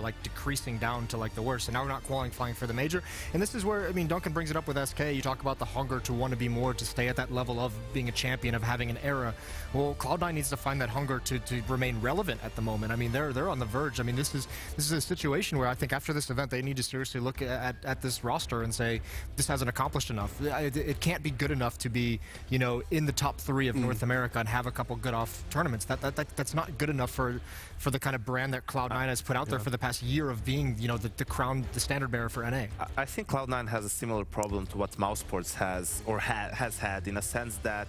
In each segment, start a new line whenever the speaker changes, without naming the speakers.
like decreasing down to like the worst, and now we're not qualifying for the major. And this is where, I mean, Duncan brings it up with SK. You talk about the hunger to want to be more, to stay at that level of being a champion, of having an era. Well, Cloud9 needs to find that hunger to remain relevant at the moment. I mean, they're on the verge. I mean, this is a situation where I think after this event they need to seriously look at this roster and say this hasn't accomplished enough. It can't be good enough to be, you know, in the top 3 of North America and have a couple good off tournaments. That's not good enough for the kind of brand that Cloud9 has put out there for the past year of being, you know, the standard bearer for NA.
I think Cloud9 has a similar problem to what Mousesports has or has had, in a sense that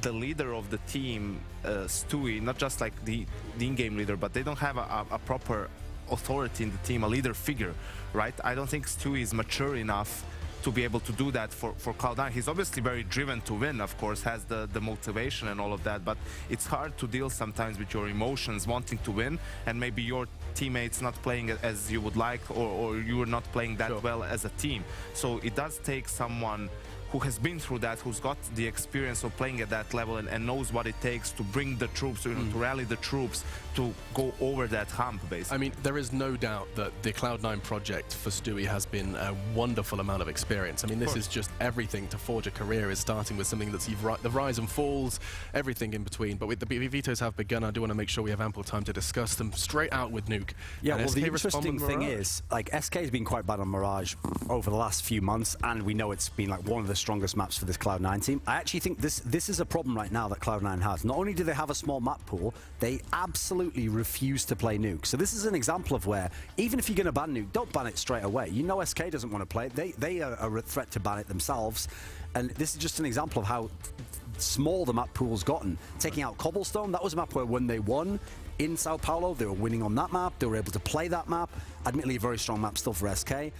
the leader of the team, Stewie, not just like the in-game leader, but they don't have a proper authority in the team, a leader figure, right? I don't think Stewie is mature enough to be able to do that for Cloud9. He's obviously very driven to win, of course, has the motivation and all of that, but it's hard to deal sometimes with your emotions, wanting to win, and maybe your teammates not playing as you would like, or you are not playing that well as a team. So it does take someone who has been through that, who's got the experience of playing at that level and knows what it takes to bring the troops, to rally the troops, to go over that hump, basically. I
mean, there is no doubt that the Cloud9 project for Stewie has been a wonderful amount of experience. I mean, this is just everything to forge a career, is starting with something that's the rise and falls, everything in between. But with the vetoes have begun, I do want to make sure we have ample time to discuss them straight out with Nuke.
Yeah, well, the interesting thing is, like, SK has been quite bad on Mirage over the last few months, and we know it's been like one of the strongest maps for this Cloud9 team. I actually think this is a problem right now that Cloud9 has. Not only do they have a small map pool, they absolutely refuse to play Nuke. So this is an example of where, even if you're going to ban Nuke, don't ban it straight away. You know SK doesn't want to play it. They are a threat to ban it themselves. And this is just an example of how small the map pool's gotten. Taking out Cobblestone, that was a map where when they won in Sao Paulo, they were winning on that map. They were able to play that map. Admittedly, a very strong map still for SK.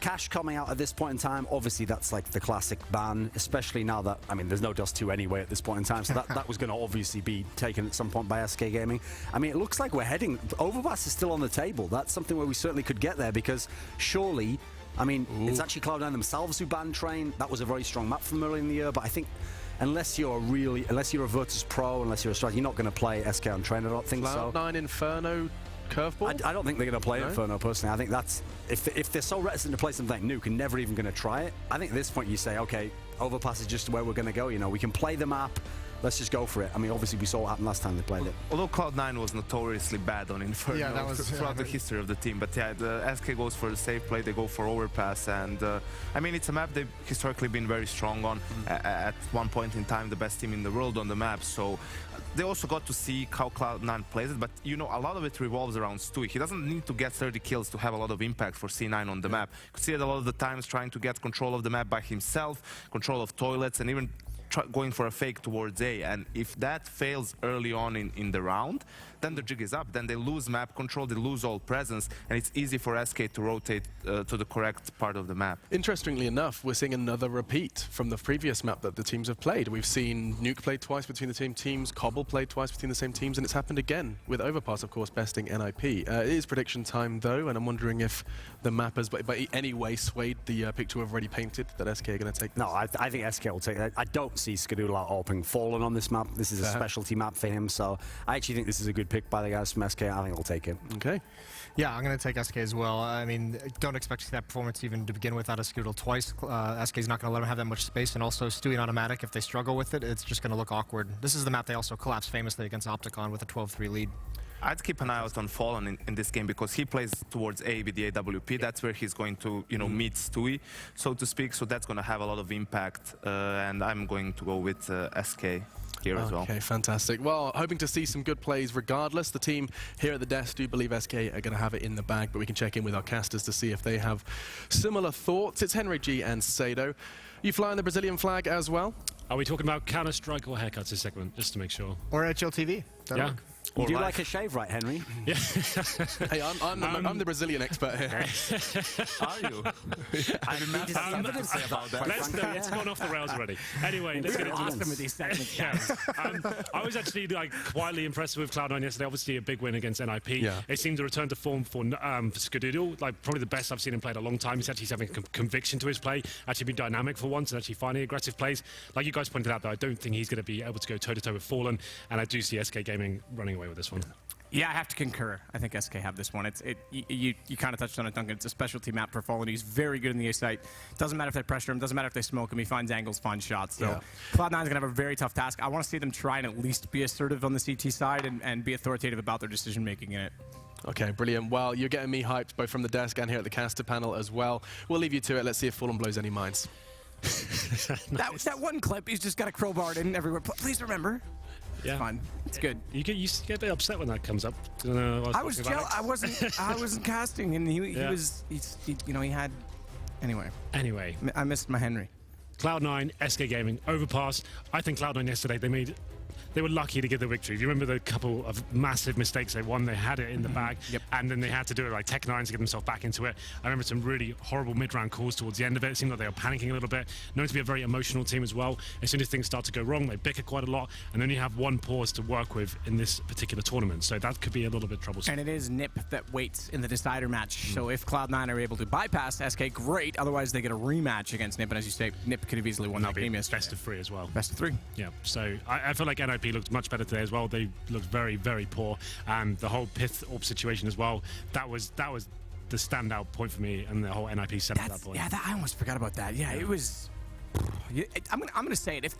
Cash coming out at this point in time, obviously that's like the classic ban, especially now that, I mean, there's no Dust 2 anyway at this point in time, so that was going to obviously be taken at some point by SK Gaming. I mean, it looks like we're heading, overpass is still on the table. That's something where we certainly could get there, because surely, I mean, it's actually Cloud9 themselves who banned Train. That was a very strong map from early in the year, but I think unless you're a Virtus Pro, unless you're a Strat, you're not going to play SK on Train, I don't think so.
Cloud9 Inferno curveball?
I don't think they're going to play Inferno, personally. I think that's, if they're so reticent to play something like Nuke and never even going to try it, I think at this point you say, okay, overpass is just where we're going to go, you know, we can play the map, let's just go for it. I mean, obviously we saw what happened last time they played it.
Although Cloud9 was notoriously bad on Inferno throughout the history of the team, but yeah, the SK goes for the safe play, they go for overpass, and I mean, it's a map they've historically been very strong on. At one point in time, the best team in the world on the map, so they also got to see how Cloud9 plays it, but you know, a lot of it revolves around Stewie. He doesn't need to get 30 kills to have a lot of impact for C9 on the map. You could see it a lot of the times trying to get control of the map by himself, control of toilets, and even going for a fake towards A, and if that fails early on in the round, then the jig is up. Then they lose map control, they lose all presence, and it's easy for SK to rotate to the correct part of the map.
Interestingly enough, we're seeing another repeat from the previous map that the teams have played. We've seen Nuke play twice between the same teams, Cobble played twice between the same teams, and it's happened again with Overpass, of course, besting NIP. It is prediction time, though, and I'm wondering if the map has, by any way, swayed the picture we've already painted that SK are going to take this.
No, I think SK will take that. I don't see Skadoola Orping falling on this map. This is a specialty map for him, so I actually think this is a good pick by the guys from SK. I think they'll take it.
Okay.
Yeah, I'm going to take SK as well. I mean, don't expect to see that performance even to begin with out of Skadoodle twice. SK's not going to let him have that much space, and also Stewie and Automatic, if they struggle with it, it's just going to look awkward. This is the map they also collapsed famously against Opticon with a 12-3 lead.
I'd keep an eye out on Fallen in this game, because he plays towards A with the AWP. That's where he's going to, you know, meet Stewie, so to speak. So that's going to have a lot of impact, and I'm going to go with SK here as well.
Okay, fantastic. Well, hoping to see some good plays regardless. The team here at the desk do believe SK are going to have it in the bag, but we can check in with our casters to see if they have similar thoughts. It's Henry G and Sado. You flying the Brazilian flag as well?
Are we talking about Counter-Strike or haircuts this segment, just to make sure?
Or HLTV.
Yeah.
You do like a shave, right, Henry?
Yeah.
Hey, I'm the Brazilian expert here.
Are you?
It's gone off the rails already. Anyway, let's get into
with these segments.
I was actually quietly impressed with Cloud9 yesterday. Obviously, a big win against NIP.
Yeah.
It seemed to return to form for Skadoodle. Like probably the best I've seen him play in a long time. He's actually having conviction to his play. Actually been dynamic for once and actually finding aggressive plays. Like you guys pointed out, though, I don't think he's going to be able to go toe to toe with Fallen, and I do see SK Gaming running away with this one.
Yeah, I have to concur. I think SK have this one. You kind of touched on it, Duncan. It's a specialty map for Fallen. He's very good in the A site. Doesn't matter if they pressure him. Doesn't matter if they smoke him. He finds angles, finds shots. So Cloud9 is going to have a very tough task. I want to see them try and at least be assertive on the CT side and be authoritative about their decision making in it.
Okay, brilliant. Well, you're getting me hyped both from the desk and here at the caster panel as well. We'll leave you to it. Let's see if Fallen blows any minds.
That one clip, he's just got a crowbar in everywhere. Please remember.
Yeah,
it's fine. It's good.
You get a bit upset when that comes up.
I wasn't casting, and he had. Anyway, I missed my Henry.
Cloud9, SK Gaming, overpass. I think Cloud9 yesterday they were lucky to get the victory. If you remember the couple of massive mistakes they won, they had it in the bag, and then they had to do it like Tech9 to get themselves back into it. I remember some really horrible mid-round calls towards the end of it. It seemed like they were panicking a little bit. Known to be a very emotional team as well. As soon as things start to go wrong, they bicker quite a lot, and then you have one pause to work with in this particular tournament. So that could be a little bit troublesome.
And it is NIP that waits in the decider match. So if Cloud9 are able to bypass SK, great. Otherwise, they get a rematch against NIP. And as you say, NIP could have easily won that game yesterday.
Best of 3 as well.
Best of 3.
Yeah. So I feel like NIP looked much better today as well. They looked very, very poor. And the whole Pith Orb situation as well, that was the standout point for me, and the whole NIP set at that point.
Yeah, I almost forgot about that. Yeah, it was... I'm gonna say it.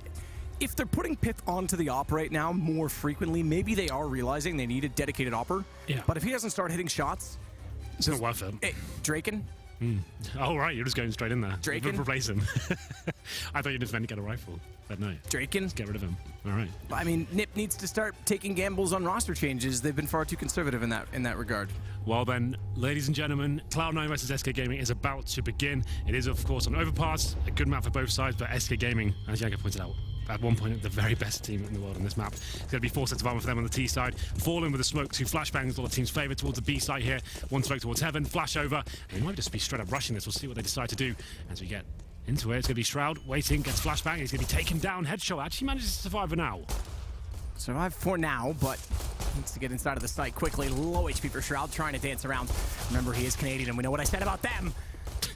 If they're putting Pith onto the op right now more frequently, maybe they are realizing they need a dedicated opper.
Yeah.
But if he doesn't start hitting shots...
It's not worth it.
Draken?
Oh, right, you're just going straight in there.
Draken?
Replace him. I thought you just meant to get a rifle, but no.
Draken?
Let's get rid of him. All right.
I mean, NIP needs to start taking gambles on roster changes. They've been far too conservative in that regard.
Well then, ladies and gentlemen, Cloud9 versus SK Gaming is about to begin. It is, of course, on overpass, a good map for both sides, but SK Gaming, as Jager pointed out, at one point the very best team in the world on this map. It's going to be 4 sets of armor for them on the T side. Fallen with a smoke, 2 flashbangs, all the team's favourite towards the B side here. 1 smoke towards Heaven, flash over. And they might just be straight up rushing this. We'll see what they decide to do as we get into it. It's going to be Shroud waiting, gets flashbang. He's going to be taken down. Headshot actually manages to survive for now.
Survive for now, but needs to get inside of the site quickly. Low HP for Shroud, trying to dance around. Remember, he is Canadian, and we know what I said about them.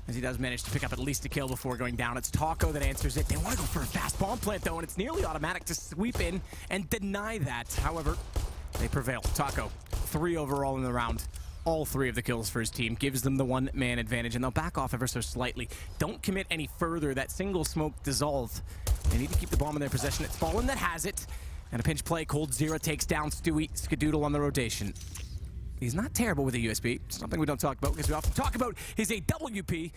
As he does manage to pick up at least a kill before going down. It's Taco that answers it. They want to go for a fast bomb plant, though, and it's nearly automatic to sweep in and deny that. However, they prevail. Taco, 3 overall in the round. All 3 of the kills for his team. Gives them the 1-man advantage, and they'll back off ever so slightly. Don't commit any further. That single smoke dissolved. They need to keep the bomb in their possession. It's Fallen that has it. And a pinch play. Cold Zero takes down Stewie. Skadoodle on the rotation. He's not terrible with a USB. Something we don't talk about because we often talk about his AWP.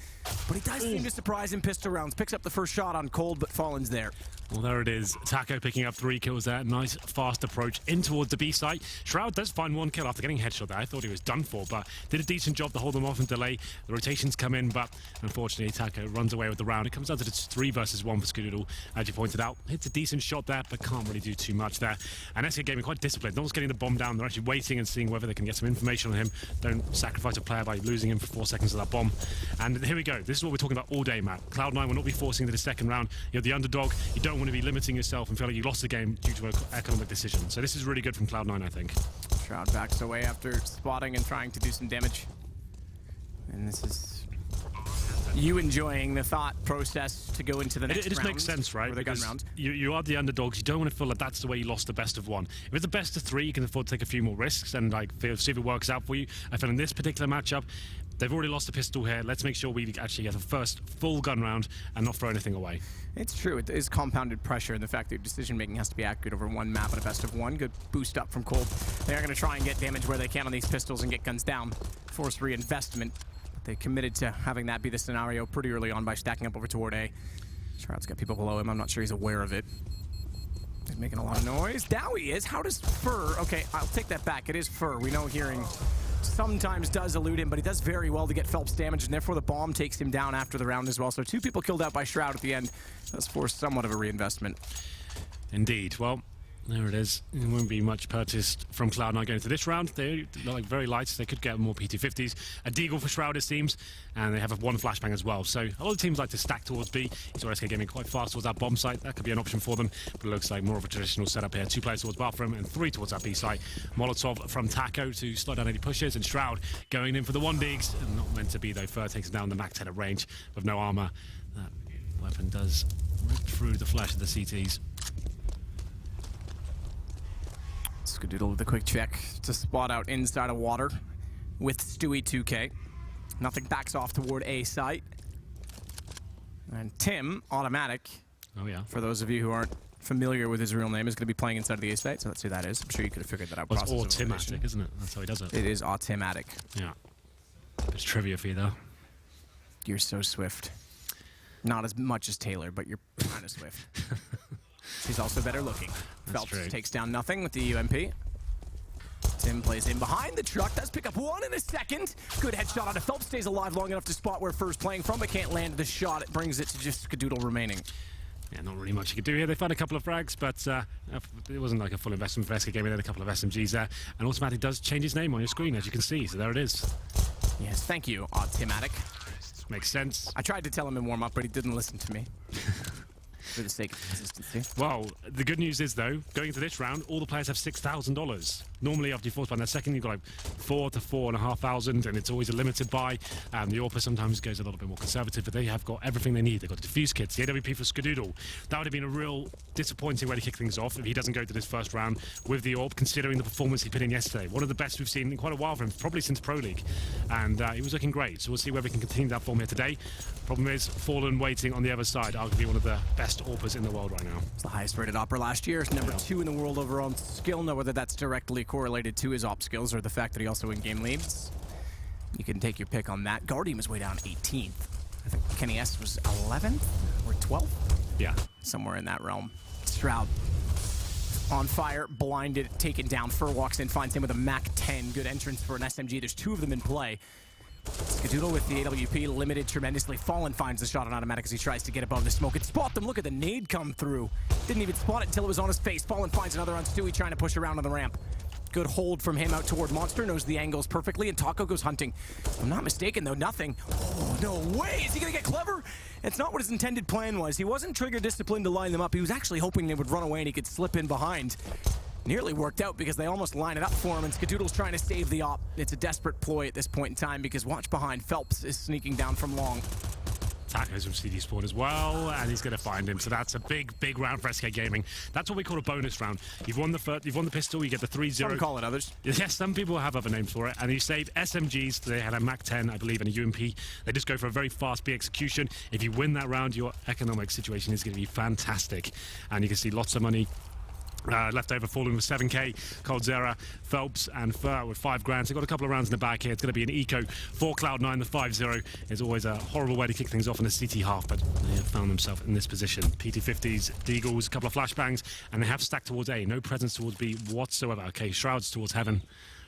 But he does seem to surprise in pistol rounds. Picks up the first shot on Cold, but Fallen's there.
Well, there it is. Taco picking up 3 kills there. Nice, fast approach in towards the B site. Shroud does find 1 kill after getting a headshot there. I thought he was done for, but did a decent job to hold them off and delay. The rotations come in, but unfortunately, Taco runs away with the round. It comes down to 3 versus 1 for Skadoodle, as you pointed out. Hits a decent shot there, but can't really do too much there. And SK Gaming quite disciplined. Not just getting the bomb down. They're actually waiting and seeing whether they can get some information on him. Don't sacrifice a player by losing him for 4 seconds of that bomb. And here we go. This is what we're talking about all day, Matt. Cloud9 will not be forcing into the second round. You're the underdog. You don't want to be limiting yourself and feel like you lost the game due to an economic decision. So this is really good from Cloud9, I think.
Shroud backs away after spotting and trying to do some damage. And this is you enjoying the thought process to go into the next round.
It just makes sense, right?
The gun round.
You are the underdogs. You don't want to feel like that's the way you lost the best of 1. If it's the best of 3, you can afford to take a few more risks and see if it works out for you. I feel in this particular matchup, they've already lost a pistol here. Let's make sure we actually get the first full gun round and not throw anything away.
It's true. It is compounded pressure in the fact that your decision-making has to be accurate over 1 map at a best of 1. Good boost up from Cold. They are going to try and get damage where they can on these pistols and get guns down. Force reinvestment. But they committed to having that be the scenario pretty early on by stacking up over toward A. Shroud's got people below him. I'm not sure he's aware of it. He's making a lot of noise. Now he is. How does Fur... Okay, I'll take that back. It is Fur. We know hearing sometimes does elude him, but he does very well to get Phelps damage, and therefore the bomb takes him down after the round as well. So 2 people killed out by Shroud at the end. That's forced somewhat of a reinvestment.
Indeed. Well, there it is. It won't be much purchased from Cloud9 going into this round. They're like very light. They could get more P250s. A Deagle for Shroud, it seems. And they have 1 flashbang as well. So a lot of teams like to stack towards B. You saw SK Gaming quite fast towards that bomb site. That could be an option for them. But it looks like more of a traditional setup here. 2 players towards bathroom and 3 towards that B site. Molotov from Taco to slow down any pushes. And Shroud going in for the 1 digs. And not meant to be, though. Fur takes down the Mac 10 at range with no armor. That weapon does rip through the flesh of the CTs.
Skadoodle with a quick check to spot out inside of water with Stewie 2K. Nothing backs off toward A site. And Tim, automatic.
Oh, yeah.
For those of you who aren't familiar with his real name, is going to be playing inside of the A site, so that's who that is. I'm sure you could have figured that out.
Well, it's automatic, isn't it? That's how he does it.
It is automatic.
Yeah. It's trivia for you, though.
You're so swift. Not as much as Taylor, but you're kind of swift. She's also better looking. Phelps
true.
takes down nothing with the UMP. Tim plays in behind the truck, does pick up one in a second. Good headshot on it. Phelps stays alive long enough to spot where Fur's playing from, but can't land the shot. It brings it to just Skadoodle remaining.
Yeah, not really much you could do here. They found a couple of frags, but it wasn't like a full investment for SK Gaming. They had a couple of SMGs there. And Automatic does change his name on your screen, as you can see. So there it is.
Yes, thank you, Automatic.
Makes sense.
I tried to tell him in warm-up, but he didn't listen to me. For the sake of consistency.
Well, the good news is, though, going into this round, all the players have $6,000. Normally, after you force by their second, you've got like 4,000 to 4,500, and it's always a limited buy. The AWP sometimes goes a little bit more conservative, but they have got everything they need. They've got the defuse kits, the AWP for Skadoodle. That would have been a real disappointing way to kick things off if he doesn't go to this first round with the AWP, considering the performance he put in yesterday. One of the best we've seen in quite a while from him, probably since Pro League. And he was looking great, so we'll see whether we can continue that form here today. Problem is, Fallen waiting on the other side, arguably one of the best AWPers in the world right now.
It's the highest rated opera last year. It's number 2 in the world overall skill. Know whether that's directly correlated to his op skills or the fact that he also in-game leads. You can take your pick on that. Guardian was way down 18th. I think Kenny S was 11th or 12th?
Yeah.
Somewhere in that realm. Shroud on fire, blinded, taken down. Fur walks in, finds him with a MAC-10. Good entrance for an SMG. There's 2 of them in play. Skadoodle with the AWP, limited tremendously. Fallen finds the shot on automatic as he tries to get above the smoke and spot them. Look at the nade come through. Didn't even spot it until it was on his face. Fallen finds another on Stewie trying to push around on the ramp. Good hold from him out toward Monster, knows the angles perfectly, and Taco goes hunting. If I'm not mistaken, though, nothing. Oh, no way! Is he gonna get clever? It's not what his intended plan was. He wasn't trigger disciplined to line them up. He was actually hoping they would run away and he could slip in behind. Nearly worked out because they almost line it up for him, and Skadoodle's trying to save the op. It's a desperate ploy at this point in time because watch behind. Phelps is sneaking down from long.
Taco's from CD Spawn as well, and he's going to find him. So that's a big, big round for SK Gaming. That's what we call a bonus round. You've won the pistol, you get the 3-0.
Some call it others.
Yes, some people have other names for it. And you save SMGs. They had a MAC-10, I believe, and a UMP. They just go for a very fast B execution. If you win that round, your economic situation is going to be fantastic. And you can see lots of money left over. Falling with 7k, Coldzera, Phelps and Fur with 5 grand. So got a couple of rounds in the bag here. It's going to be an eco for Cloud9. The 5-0 is always a horrible way to kick things off in the CT half, but they have found themselves in this position. PT50s, Deagles, a couple of flashbangs, and they have stacked towards A. No presence towards B whatsoever. Okay, Shrouds towards Heaven.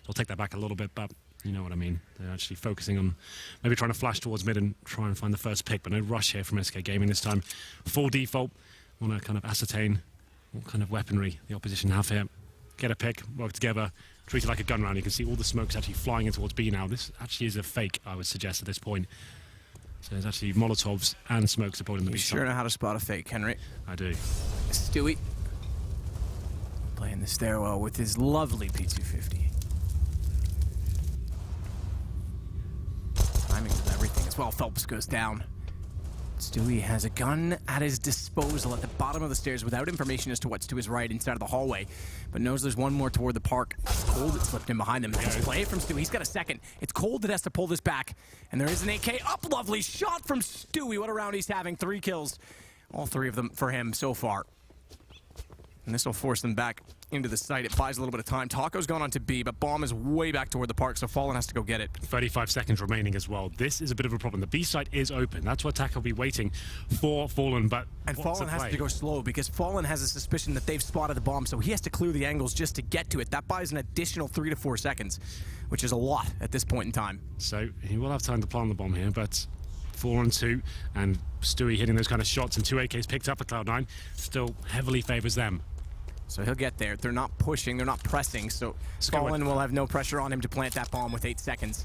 I'll take that back a little bit, but you know what I mean. They're actually focusing on maybe trying to flash towards mid and try and find the first pick, but no rush here from SK Gaming this time. Full default. Want to kind of ascertain what kind of weaponry the opposition have here. Get a pick, work together, treat it like a gun round. You can see all the smoke's actually flying in towards B now. This actually is a fake, I would suggest, at this point. So there's actually Molotovs and smoke supporting the B side.
You sure know how to spot a fake, Henry.
I do.
Stewie playing the stairwell with his lovely P250. Timing is everything as well. Phelps goes down. Stewie has a gun at his disposal at the bottom of the stairs without information as to what's to his right inside of the hallway, but knows there's one more toward the park. It's Cold that slipped in behind them. Nice play from Stewie. He's got a second. It's Cold that has to pull this back, and there is an AK up. Lovely shot from Stewie. What a round he's having. 3 kills. All 3 of them for him so far. And this will force them back into the site. It buys a little bit of time. Taco's gone on to B, but Bomb is way back toward the park, so Fallen has to go get it.
35 seconds remaining as well. This is a bit of a problem. The B site is open. That's where Taco will be waiting for Fallen, but
and Fallen has to go slow because Fallen has a suspicion that they've spotted the bomb, so he has to clear the angles just to get to it. That buys an additional 3 to 4 seconds, which is a lot at this point in time.
So he will have time to plant the bomb here, but 4-on-2, and Stewie hitting those kind of shots, and 2 AKs picked up at Cloud9 still heavily favors them.
So he'll get there. They're not pushing, they're not pressing, so Fallen will have no pressure on him to plant that bomb with 8 seconds.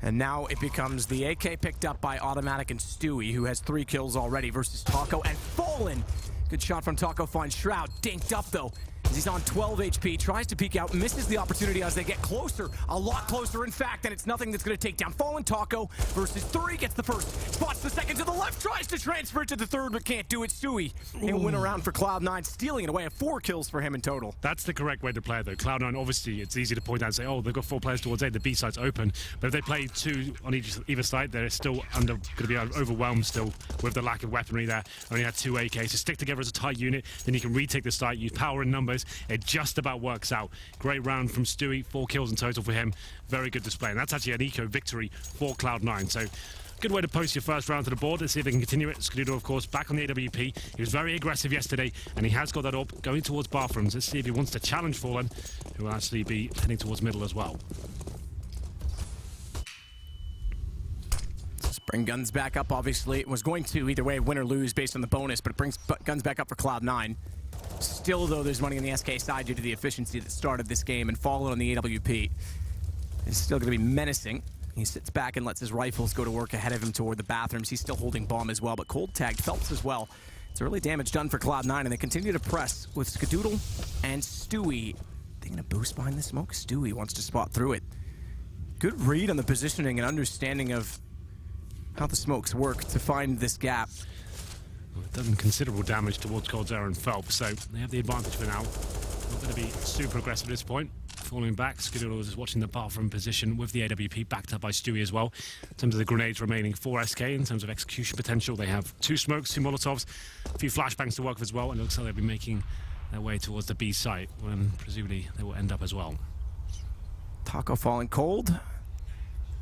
And now it becomes the AK picked up by Automatic and Stewie, who has 3 kills already, versus Taco and Fallen. Good shot from Taco, finds Shroud. Dinked up, though. He's on 12 HP, tries to peek out, misses the opportunity as they get closer, a lot closer in fact, and it's nothing that's going to take down Fallen. Taco versus 3 gets the first, spots the second to the left, tries to transfer to the third, but can't do it. Stewie, a win around for Cloud9, stealing it away at 4 kills for him in total.
That's the correct way to play it, though. Cloud9, obviously, it's easy to point out and say, oh, they've got 4 players towards A, the B side's open, but if they play 2 on either side, they're still going to be overwhelmed still with the lack of weaponry there. Only had 2 AKs, so stick together as a tight unit, then you can retake the site, use power in numbers. It just about works out. Great round from Stewie, 4 kills in total for him. Very good display, and that's actually an eco victory for Cloud9. So good way to post your first round to the board. Let's see if they can continue it. Skadoodle, of course, back on the AWP. He was very aggressive yesterday, and he has got that up going towards bathrooms. Let's see if he wants to challenge Fallen, who will actually be heading towards middle as well.
Just bring guns back up, obviously. It was going to either way win or lose based on the bonus, but it brings guns back up for Cloud9. Still, though, there's money on the SK side due to the efficiency that started this game, and Fallen on the AWP is still going to be menacing. He sits back and lets his rifles go to work ahead of him toward the bathrooms. He's still holding bomb as well, but cold tagged Phelps as well. It's early damage done for Cloud9, and they continue to press with Skadoodle and Stewie. They're going to boost behind the smoke. Stewie wants to spot through it. Good read on the positioning and understanding of how the smokes work to find this gap.
Well, done considerable damage towards Coldzera and Phelps, so they have the advantage for now. Not going to be super aggressive at this point. Falling back, Skadoodle is watching the bathroom position with the AWP, backed up by Stewie as well. In terms of the grenades remaining for SK, in terms of execution potential, they have 2 smokes, 2 Molotovs, a few flashbangs to work with as well, and it looks like they'll be making their way towards the B site, when presumably they will end up as well.
Taco falling cold.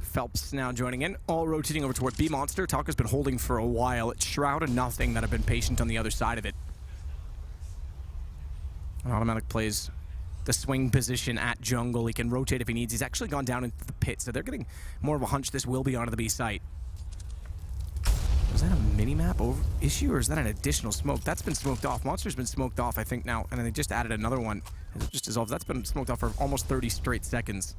Phelps now joining in, all rotating over toward B Monster. Taco's been holding for a while. It's Shroud and Nothing that have been patient on the other side of it. Automatic plays the swing position at jungle. He can rotate if he needs. He's actually gone down into the pit, so they're getting more of a hunch this will be onto the B site. Was that a mini-map issue, or is that an additional smoke? That's been smoked off. Monster's been smoked off, I think, now, and then they just added another one. It just dissolved. That's been smoked off for almost 30 straight seconds.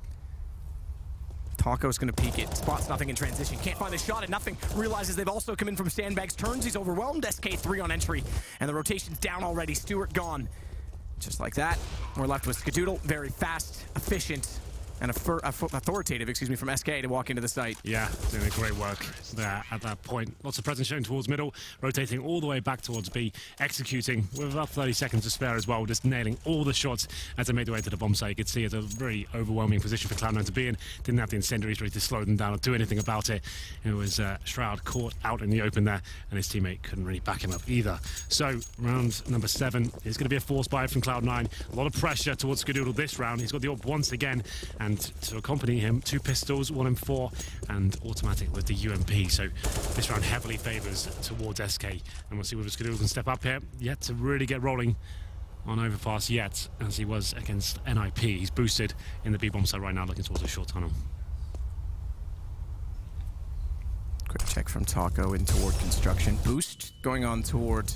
Taco's gonna peek it, spots Nothing in transition, can't find the shot, and Nothing realizes they've also come in from sandbags, turns, he's overwhelmed, SK3 on entry, and the rotation's down already, Stewart gone. Just like that, we're left with Skadoodle, very fast, efficient, and authoritative, from SK to walk into the site.
Yeah, doing a great work there at that point. Lots of presence shown towards middle, rotating all the way back towards B, executing with about 30 seconds to spare as well, just nailing all the shots as they made their way to the bomb site. You could see it's a very overwhelming position for Cloud9 to be in. Didn't have the incendiaries ready to slow them down or do anything about it. It was Shroud caught out in the open there, and his teammate couldn't really back him up either. So, round number 7 is going to be a force buy from Cloud9. A lot of pressure towards Skadoodle this round. He's got the AWP once again, and to accompany him, 2 pistols, 1 M4, and automatic with the UMP. So this round heavily favours towards SK, and we'll see whether Skadoodle can step up here. Yet to really get rolling on overpass yet, as he was against NIP. He's boosted in the B-bomb side right now, looking towards a short tunnel.
Quick check from Taco in toward construction. Boost going on toward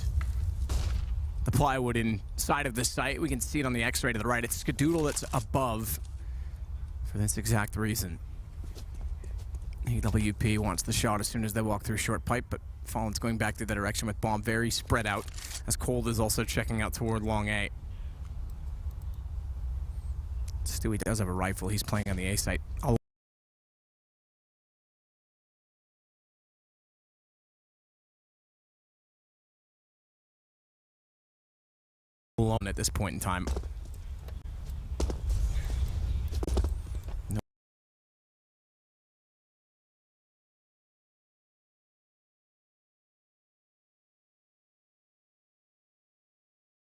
the plywood inside of the site. We can see it on the X-ray to the right. It's Skadoodle that's above for this exact reason. AWP wants the shot as soon as they walk through short pipe, but Fallen's going back through the direction with bomb very spread out, as Cold is also checking out toward long A. Stewie does have a rifle. He's playing on the A site. Alone at this point in time.